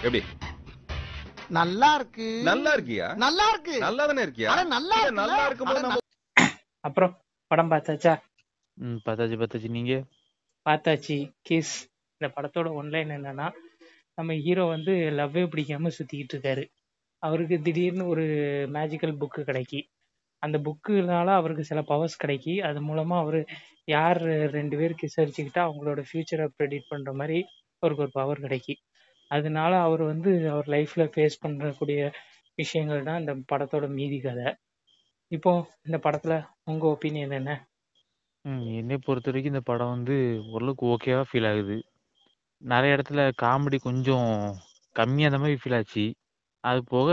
எப்படி நல்லா இருக்கு. நல்லா இருக்கியா? நல்லா இருக்கு. நல்லா தானே இருக்கியா? அட நல்லா இல்ல, இருக்குல்ல? நல்லா இருக்கும்போது அட நம்ம அப்புறம் படம் பார்த்தாச்சா? பார்த்தாச்சு. நீங்க? பார்த்தாச்சு. கிஸ். இந்த படத்தோட ஒன்லைன் என்னன்னா, நம்ம ஹீரோ வந்து லவ்வே பிடிக்காம சுத்திக்கிட்டு இருக்காரு. அவருக்கு திடீர்னு ஒரு மேஜிக்கல் புக்கு கிடைக்கி. அந்த புக்குனால அவருக்கு சில பவர்ஸ் கிடைக்கி. அது மூலமா அவரு யார் 2 பேர் கிஸ் அடிச்சுக்கிட்டா அவங்களோட ஃபியூச்சரை ப்ரெடிக்ட் பண்ற மாதிரி அவருக்கு ஒரு பவர் கிடைக்கி. அதனால அவர் வந்து அவர் லைஃப்ல ஃபேஸ் பண்ணக்கூடிய விஷயங்கள் தான் இந்த படத்தோட மீதி கதை. இப்போ இந்த படத்துல உங்க ஒப்பீனியன் என்ன? என்னை பொறுத்த வரைக்கும் இந்த படம் வந்து ஓரளவுக்கு ஓகேவா ஃபீல் ஆகுது. நிறைய இடத்துல காமெடி கொஞ்சம் கம்மியாக அந்த மாதிரி ஃபீல் ஆச்சு. அது போக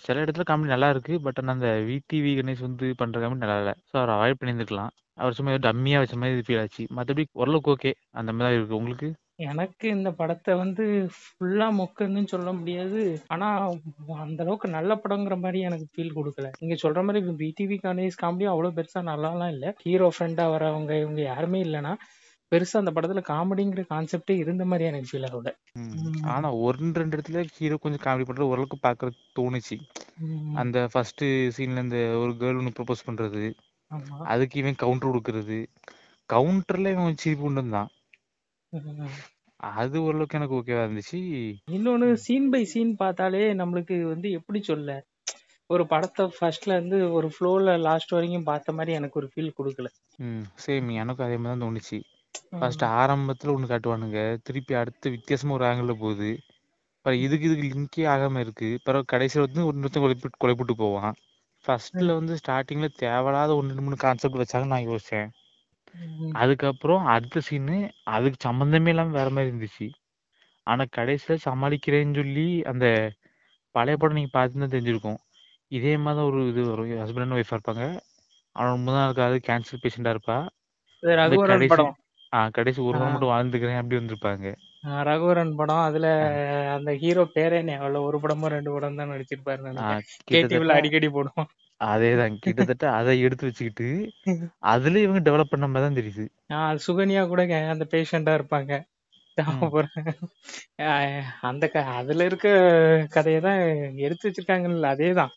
சில இடத்துல காமெடி நல்லா இருக்கு. பட் ஆனால் அந்த விடிவி கணேஷ் வந்து பண்ற காமெடி நல்லா இல்லை. ஸோ அவர் அவாய்ட் பண்ணியிருந்துக்கலாம். அவர் சும்மா ஏதோ டம்மியாக வச்ச மாதிரி ஃபீல் ஆச்சு. மற்றபடி ஓரளவுக்கு ஓகே அந்த மாதிரி தான் இருக்கு. உங்களுக்கு? எனக்கு இந்த படத்தை வந்து ஃபுல்லா மொக்கன்னு சொல்ல முடியாது. ஆனா அந்த அளவுக்கு நல்ல படங்கிற மாதிரி எனக்கு ஃபீல் கொடுக்கல. நீங்க சொல்ற மாதிரி விடிவி கணேஷ் காமெடியும் அவ்வளவு பெருசா நல்லாலாம் இல்ல. ஹீரோ ஃப்ரெண்டா வரவங்க இவங்க யாருமே இல்லைன்னா பெருசா அந்த படத்துல காமெடிங்கிற கான்செப்டே இருந்த மாதிரி எனக்கு ஃபீல் ஆகல. ஆனா 1-2 இடத்துல ஹீரோ கொஞ்சம் காமெடி பண்றது ஓரளவுக்கு பார்க்கறதுக்கு தோணுச்சு. அந்த ஃபர்ஸ்ட் சீன்ல இந்த ஒரு கேர்ள் ஒன்று ப்ரப்போஸ் பண்றது, ஆமா. அதுக்கு இவன் கவுண்டர் கொடுக்கறது, கவுண்டர்ல இவன் சீப் கொண்டு வந்தான். அது ஓரளவுக்கு எனக்கு ஓகேவா இருந்துச்சு. இன்னொன்னு சீன் பை சீன் பார்த்தாலே நம்மளுக்கு வந்து எப்படி சொல்ல, ஒரு படத்தை ஃபர்ஸ்ட்ல இருந்து ஒரு ஃப்ளோல லாஸ்ட் வரைக்கும் பார்த்த மாதிரி எனக்கு ஒரு ஃபீல் கொடுக்கல. சேம் எனக்கும் அதே மாதிரி தான் தோணுச்சு. ஃபர்ஸ்ட் ஆரம்பத்துல ஒண்ணு காட்டுவானுங்க, திருப்பி அடுத்த வித்தியாசமா ஒரு ஆங்கிள் போகுது. அப்புறம் இதுக்கு லிங்கே ஆகாம இருக்கு. பிறகு கடைசியில் வந்து ஒருத்தன் கொலைப்பட்டு போவான். ஃபர்ஸ்ட்ல வந்து ஸ்டார்டிங்ல தேவையில்லாத 1-2-3 கான்செப்ட் வச்சாங்க நான் யோசிச்சேன். அதுக்கப்புறம் அடுத்த சீனு அதுக்கு சம்மந்தமே இல்லாம வேற மாதிரி இருந்துச்சு. ஆனா கடைசியில சமாளிக்கிறேன்னு சொல்லி அந்த பழைய படம் நீங்க பார்த்துதான் தெரிஞ்சிருக்கும். இதே மாதிரி தான் ஒரு இது வரும். ஹஸ்பண்ட் அண்ட் ஒய்ஃபா இருப்பாங்க. அவன் முதல் நாளுக்காவது கேன்சர் பேஷண்டா இருப்பா. இது இந்த ரகுவரன் கடைசி படம். கடைசி ஒரு நாள் மட்டும் வாழ்ந்துக்கிறேன் அப்படி வந்திருப்பாங்க. ரகுவரன் படம். அதுல அந்த ஹீரோ பேரே ஞாபகம், ஒரு படமோ 2 படம் தான் நடிச்சிருப்பாரு நினைக்கிறேன். கிட்டத்தட்ட கேடிவில அடிக்கடி போடுவோம். அதேதான். கிட்டத்தட்ட அதை எடுத்து வச்சுக்கிட்டு அதுல இவங்க டெவலப் பண்ண மாதிரி தான் தெரியுது. சுகன்யா கூட அந்த பேஷண்டா இருப்பாங்க. அந்த அதுல இருக்க கதையை தான் எடுத்து வச்சிருக்காங்கல்ல, அதேதான்.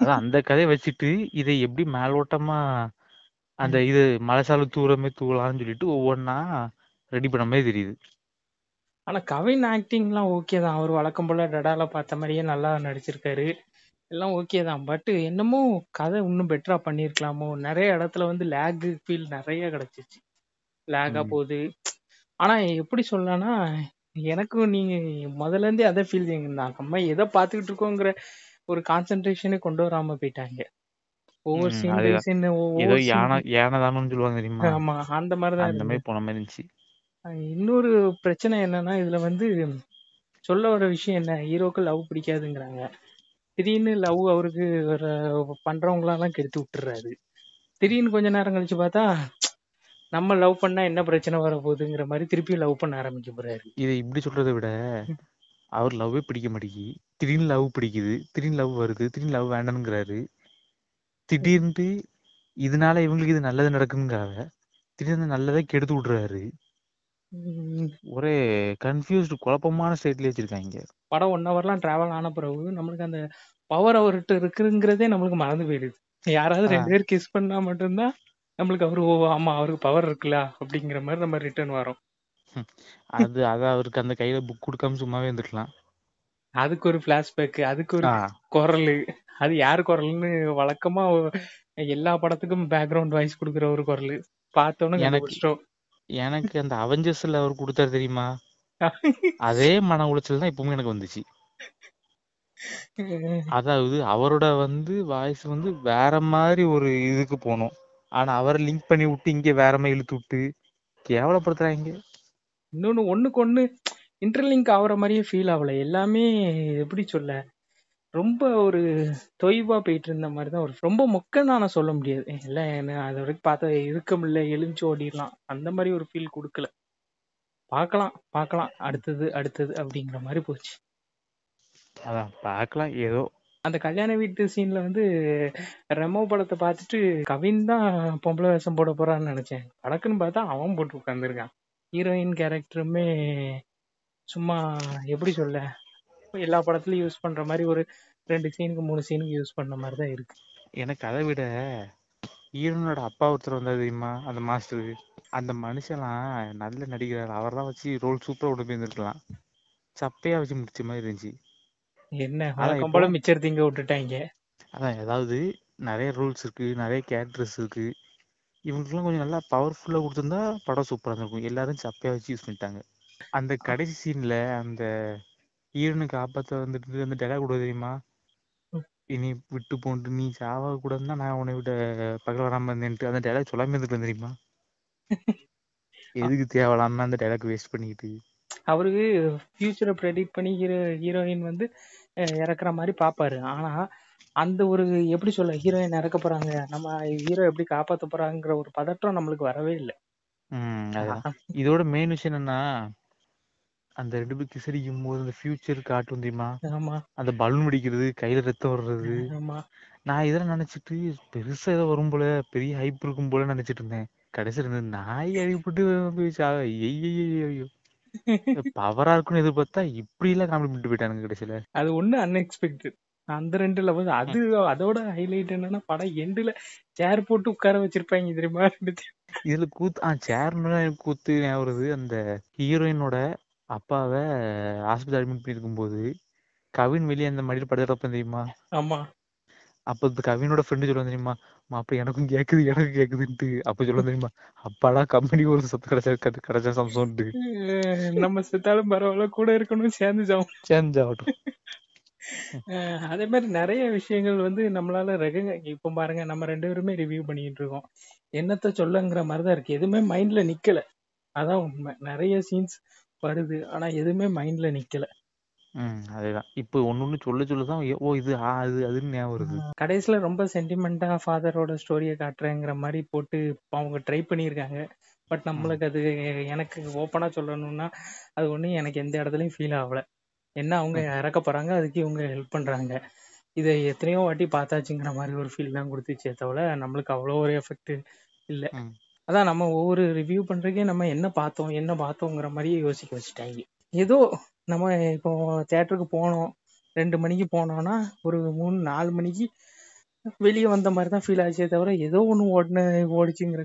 அதான் அந்த கதையை வச்சுட்டு இதை எப்படி மேலோட்டமா அந்த இது மலைசால தூரமே தூளான்னு சொல்லிட்டு ஒவ்வொன்னா ரெடி பண்ண மாதிரி தெரியுது. ஆனா கவின் ஆக்டிங்லாம் ஓகே தான். அவர் வழக்கம் போல டடால பார்த்த மாதிரியே நல்லா நடிச்சிருக்காரு. எல்லாம் ஓகே தான். பட் என்னமோ கதை இன்னும் பெட்டரா பண்ணியிருக்கலாமோ. நிறைய இடத்துல வந்து லேக் ஃபீல் நிறைய கிடைச்சிச்சு. லேகா போகுது. ஆனா எப்படி சொல்லலாம்னா, எனக்கும் நீங்க முதல்ல இருந்தே அதை ஃபீல் தான். நம்ம எதை பார்த்துக்கிட்டு இருக்கோங்கிற ஒரு கான்சென்ட்ரேஷனே கொண்டு வராம போயிட்டாங்க. ஒவ்வொரு சீன் பை சீன் ஏதோ யானதானு சொல்லுவாங்க தெரியுமா? ஆமா, அந்த மாதிரிதான் அந்த மாதிரி போன மாதிரி இருந்துச்சு. இன்னொரு பிரச்சனை என்னன்னா, இதுல வந்து சொல்ல வர விஷயம் என்ன, ஹீரோக்கு லவ் பிடிக்காதுங்கிறாங்க. திடீர்னு லவ் அவருக்கு பண்றவங்களெல்லாம் கெடுத்து விட்டுறாரு. திடீர்னு கொஞ்ச நேரம் கழிச்சு பார்த்தா நம்ம லவ் பண்ணா என்ன பிரச்சனை வர போகுதுங்கிற மாதிரி திருப்பி லவ் பண்ண ஆரம்பிக்க போறாரு. இதை இப்படி சொல்றதை விட அவர் லவ்வே பிடிக்க மாட்டேங்கி, திடீர்னு லவ் பிடிக்குது, திடீர்னு லவ் வருது, திடீர்னு லவ் வேண்டாம்ங்கிறாரு. திடீர்னு இதனால இவங்களுக்கு இது நல்லது நடக்குங்கிறாங்க, திடீர்னு நல்லதே கெடுத்து விடுறாரு. ஒரே கன்ஃபியூஸ்டு குழப்பமான ஸ்டேட்ல வச்சிருக்காங்க. படம் 1 ஹவர்லாம் டிராவல் ஆன பிறகு நம்மளுக்கு அந்த பவர் அவர்கிட்ட இருக்குங்கிறதே நம்மளுக்கு மறந்து போயிடுது. யாராவது 2 பேர் கிஸ் பண்ணா மட்டும்தான் நம்மளுக்கு அவரு ஆமா அவருக்கு பவர் இருக்குல்ல அப்படிங்கிற மாதிரி நம்ம ரிட்டர்ன் வரோம். அது அவருக்கு அந்த கையில புக் கொடுக்காம சும்மாவே இருந்துக்கலாம். அதுக்கு ஒரு பிளாஷ்பேக், அதுக்கு ஒரு குரல். அது யாரு குரல்னு வழக்கமா எல்லா படத்துக்கும் பேக்ரவுண்ட் வாய்ஸ் கொடுக்குற ஒரு குரல். பார்த்தோன்னு கண்டுபிடிச்சிட்டோம். எனக்கு அந்த அவெஞ்சர்ஸ்ல அவர் கொடுத்தாரு தெரியுமா, அதே மன உளைச்சல் தான் இப்பவுமே எனக்கு வந்துச்சு. அதாவது அவரோட வந்து வாய்ஸ் வந்து வேற மாதிரி ஒரு இதுக்கு போனோம். ஆனா அவரை லிங்க் பண்ணி விட்டு இங்க வேற மாதிரி இழுத்து விட்டு கேவலப்படுத்துறாங்க. இன்னொன்னு ஒண்ணுக்கு ஒண்ணு இன்டர்லிங்க் ஆகுற மாதிரியே ஃபீல் ஆகல. எல்லாமே எப்படி சொல்ல, ரொம்ப ஒரு தொய்வா போயிட்டு இருந்த மாதிரி தான். ஒரு ரொம்ப மொக்கன்னு நான் சொல்ல முடியாது. இல்லை என்ன அதை வரைக்கும் பார்த்தா இருக்க முடியல, எழுந்து ஓடிடலாம், அந்த மாதிரி ஒரு ஃபீல் கொடுக்கல. பார்க்கலாம் அடுத்தது அப்படிங்கிற மாதிரி போச்சு. அதான் பார்க்கலாம் ஏதோ. அந்த கல்யாண வீட்டு சீன்ல வந்து ரெமோ படத்தை பார்த்துட்டு கவின் தான் பொம்பளை வேஷம் போட போறான்னு நினைச்சேன். படக்குன்னு பார்த்தா அவன் போட்டு உட்காந்துருக்கான். ஹீரோயின் கேரக்டருமே சும்மா எப்படி சொல்ல, எல்லா படத்துலயும் யூஸ் பண்ற மாதிரி ஒரு 2 சீனுக்கு 3 சீனுக்கு யூஸ் பண்ண மாதிரி தான் இருக்கு. எனக்கு அதை விட ஹீரோனோட அப்பா ஒருத்தர் வந்தாரு தெரியுமா, அந்த மாஸ்டர். அந்த மனுஷன்லாம் நல்ல நடிகர். அவர்தான் வச்சு ரோல் சூப்பரா கொண்டு போயிருந்துருக்கலாம். சப்பையா வச்சு முடிச்ச மாதிரி இருந்துச்சு. என்ன அதான் வழக்கம் இப்போ போல மிச்சர் திங்க விட்டுட்டாங்க. அதான் ஏதாவது நிறைய ரூல்ஸ் இருக்கு, நிறைய கேரக்டர்ஸ் இருக்கு. இவங்களுக்குலாம் கொஞ்சம் நல்லா பவர்ஃபுல்லா கொடுத்துருந்தா படம் சூப்பரா இருந்திருக்கும். எல்லாரும் சப்பையா வச்சு யூஸ் பண்ணிட்டாங்க. அந்த கடைசி சீன்ல அந்த ஹீரோனுக்கு ஆபத்தை வந்துட்டு அந்த டைலாக் கூட தெரியுமா, இனி விட்டு போன்ட்டு நீ சாவ கூடாதுன்னா நான் உன்னை விட பகல் வராம இருந்தேன்ட்டு அந்த டைலாக் சொல்லாம இருந்துட்டு தெரியுமா. எதுக்கு தேவையில்லாம அந்த டைலாக் வேஸ்ட் பண்ணிக்கிட்டு. அவருக்கு ஃபியூச்சரை ப்ரெடிக்ட் பண்ணி ஹீரோயின் வந்து இறக்குற மாதிரி பாப்பாரு. ஆனா அந்த ஒரு எப்படி சொல்ல, ஹீரோயின் இறக்க போறாங்க, நம்ம ஹீரோ எப்படி காப்பாத்த போறாங்கிற ஒரு பதற்றம் நம்மளுக்கு வரவே இல்லை. அதுதான் இதோட மெயின் விஷயம் என்னன்னா, அந்த 2 பேரும் கிசடிக்கும் போது அந்த ஃபியூச்சர் காட்டும் தெரியுமா, ஆமா அந்த பலூன் வெடிக்கிறது, கையில ரத்தம் வர்றது. ஆமா நான் இதெல்லாம் நினைச்சிட்டு பெருசா ஏதோ வரும் போல, பெரிய ஹைப் இருக்கும் போல நினைச்சிட்டு இருந்தேன். கடைசியில் இருந்த நாய் அழிப்பட்டு ஐயோ பவரா இருக்குன்னு எதிர்பார்த்தா இப்படி எல்லாம் காமெடி பண்ணிட்டு போயிட்டானுங்க கடைசியில. அது ஒண்ணு அன்எக்ஸ்பெக்டட். அந்த 2 லெவல் அது. அதோட ஹைலைட் என்னன்னா, படம் எண்டுல சேர் போட்டு உட்கார வச்சிருப்பாங்க தெரியுமா. இதுல சேர்னு கூத்து ஞாபகம் வருது. அந்த ஹீரோயினோட அப்பாவை ஹாஸ்பிட்டல் அட்மிட் பண்ணிருக்கும் போது கவின் வெளியே அந்த மடியில் படுத்துறப்ப தெரியுமா. ஆமா அப்ப இந்த கவினோட ஃப்ரெண்டு சொல்ல தெரியுமா, அப்ப எனக்கும் கேக்குதுன்ட்டு. அப்ப சொல்ல தெரியுமா, அப்பாடா கம்பெனி ஒரு சொத்து கிடைச்சா சம்சோன்ட்டு. நம்ம செத்தாலும் பரவாயில்ல, கூட இருக்கணும், சேர்ந்தாகட்டும். அதே மாதிரி நிறைய விஷயங்கள் வந்து நம்மளால இப்ப பாருங்க, நம்ம 2 பேருமே ரிவ்யூ பண்ணிட்டு இருக்கோம். என்னத்த சொல்லங்கிற மாதிரிதான் இருக்கு. எதுவுமே மைண்ட்ல நிக்கல. அதான் உண்மை. நிறைய சீன்ஸ் வருது, ஆனா எதுவுமே மைண்ட்ல நிக்கல. அதேதான். இப்போ ஒண்ணு சொல்லதான் ஓ இது அது அதுன்னு ஞாபகம் வருது. கடைசியில ரொம்ப சென்டிமெண்டா ஃபாதரோட ஸ்டோரியை காட்டுறேங்கிற மாதிரி போட்டு அவங்க ட்ரை பண்ணியிருக்காங்க. பட் நம்மளுக்கு அது, எனக்கு ஓப்பனா சொல்லணும்னா, அது ஒண்ணு எனக்கு எந்த இடத்துலயும் ஃபீல் ஆகல. என்ன அவங்க இறக்க போறாங்க, அதுக்கு இவங்க ஹெல்ப் பண்றாங்க. இதை எத்தனையோ வாட்டி பார்த்தாச்சுங்கிற மாதிரி ஒரு ஃபீல் தான் கொடுத்துச்சே தவிர நம்மளுக்கு அவ்வளோ ஒரு எஃபெக்ட் இல்லை. அதான் நம்ம ஒவ்வொரு ரிவ்யூ பண்றதுக்கே நம்ம என்ன பார்த்தோங்கிற மாதிரியே யோசிக்க வச்சுட்டாங்க. ஏதோ நம்ம இப்போ தியேட்டருக்கு போனோம், 2 மணிக்கு போனோம்னா ஒரு 3-4 மணிக்கு வெளியே வந்த மாதிரி தான் ஃபீல் ஆச்சே தவிர ஏதோ ஒன்று ஓடிச்சுங்கிற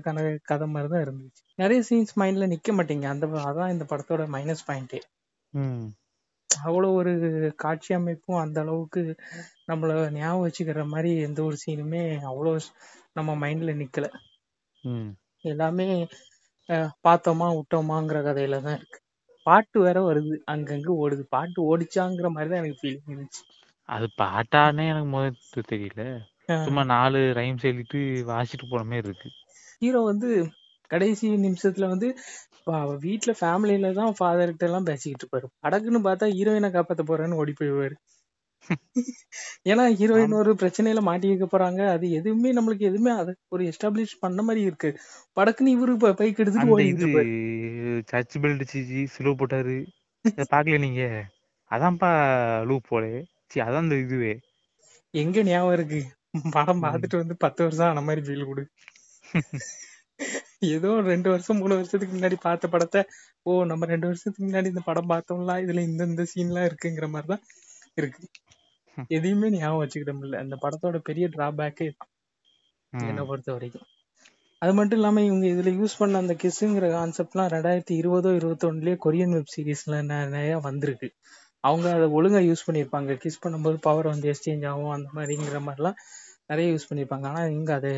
கதை மாதிரி தான் இருந்துச்சு. நிறைய சீன்ஸ் மைண்ட்ல நிக்க மாட்டேங்க. அதான் இந்த படத்தோட மைனஸ் பாயிண்டே. அவ்வளோ ஒரு காட்சி அமைப்பும் அந்த அளவுக்கு நம்மள ஞாபகம் வச்சுக்கிற மாதிரி எந்த ஒரு சீனுமே அவ்வளோ நம்ம மைண்ட்ல நிக்கல. எல்லாமே பார்த்தோமா விட்டோமாங்கிற கதையில தான் இருக்கு. பாட்டு வேற வருது, அங்கங்க ஓடுது. பாட்டு ஓடிச்சாங்கிற மாதிரி தான் எனக்கு ஃபீலிங் இருந்துச்சு. அது பாட்டானே எனக்கு முதல்ல தெரியல, சும்மா 4 ரைம்ஸ் எழுதிட்டு வாசிட்டு போன மாதிரி இருக்கு. ஹீரோ வந்து கடைசி நிமிஷத்துல வந்து வீட்டுல ஃபேமிலியில தான் ஃபாதர்கிட்ட எல்லாம் பேசிக்கிட்டு இருப்பாரு. அடக்குன்னு பார்த்தா ஹீரோயினை காப்பாத்த போறேன்னு ஓடி போயிடுவாரு. ஏன்னா ஹீரோயின் ஒரு பிரச்சனையில மாட்டிக்க போறாங்க. அது எதுவுமே நம்மளுக்கு எதுவுமே அதை ஒரு எஸ்டாப்ளிஷ் பண்ண மாதிரி இருக்கு. படக்குன்னு இவரு பைக் எடுத்துட்டு ஓடிட்டு இருப்பாரு. சர்ச் பெல்ட் ஸ்லோ போட்டாரு, பாக்கல நீங்க? அதான்ப்பா லூப் போல. அதான் இந்த இதுவே எங்க ஞாபகம் இருக்கு. படம் பார்த்துட்டு வந்து 10 வருஷம் ஆன மாதிரி ஃபீல் கொடு. ஏதோ 2 வருஷம் 3 வருஷத்துக்கு முன்னாடி பார்த்த படத்தை நம்ம 2 வருஷத்துக்கு முன்னாடி இந்த படம் பார்த்தோம்லாம், இதுல இந்த சீன்லாம் இருக்குங்கிற மாதிரிதான் இருக்கு. எதையுமே ஞாபகம் வச்சுக்கிட முடியல. அந்த படத்தோட பெரிய டிராபேக்கே என்னை பொறுத்த வரைக்கும். அது மட்டும் இல்லாம இவங்க இதுல யூஸ் பண்ண அந்த கிஸ்ஸுங்கிற கான்செப்ட்லாம் 2020-21 கொரியன் வெப் சீரிஸ்ல நிறைய வந்திருக்கு. அவங்க அதை ஒழுங்கா யூஸ் பண்ணியிருப்பாங்க. கிஸ் பண்ணும்போது பவர் வந்து எக்ஸ்சேஞ்ச் ஆகும் அந்த மாதிரிங்கிற மாதிரிலாம் நிறைய யூஸ் பண்ணியிருப்பாங்க. ஆனா இங்க அது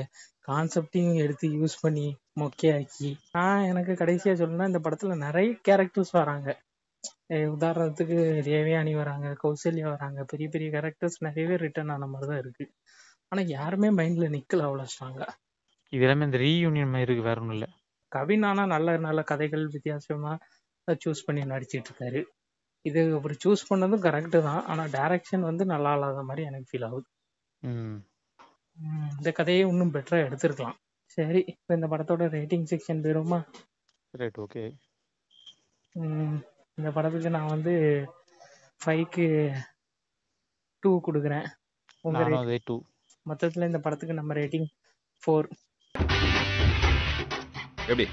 கான்செப்டையும் எடுத்து யூஸ் பண்ணி மொக்கையாக்கி, எனக்கு கடைசியா சொல்லணும்னா இந்த படத்துல நிறைய கேரக்டர்ஸ் வராங்க. உதாரணத்துக்கு தேவயானி வராங்க, கௌசல்யா வராங்க, பெரிய பெரிய கேரக்டர்ஸ் நிறையவே ரிட்டர்ன் ஆன மாதிரிதான் இருக்கு. ஆனா யாருமே மைண்ட்ல நிக்கல அவ்வளவு ஸ்ட்ராங்கா. இது எல்லாமே இந்த ரீயூனியன் மாதிரி இருக்கு, வேற ஒண்ணும் இல்ல. கவின் ஆனா நல்ல நல்ல கதைகள் வித்தியாசமா சூஸ் பண்ணி நடிச்சிட்டு இருக்காரு. இது அவர் சூஸ் பண்ணதும் கரெக்டு தான். ஆனா டைரக்ஷன் வந்து நல்லா இல்லாத மாதிரி எனக்கு ஃபீல் ஆகுது. இந்த கதையை இன்னும் பெட்டரா எடுத்திருக்கலாம். சரி, இப்போ இந்த படத்தோட ரேட்டிங் செக்ஷன் போயிருமா? Right, okay. இந்த படத்துக்கு நான் வந்து 5க்கு 2 கொடுக்குறேன். உங்க ரேட்டிங்? மொத்தத்துல இந்த படத்துக்கு நம்ம ரேட்டிங் 4. எப்படி?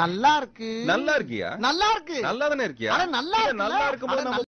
நல்லா இருக்கு. நல்லா இருக்கியா? நல்லா இருக்கு. நல்லா தானே இருக்கியா? நல்லா இருக்கும்போது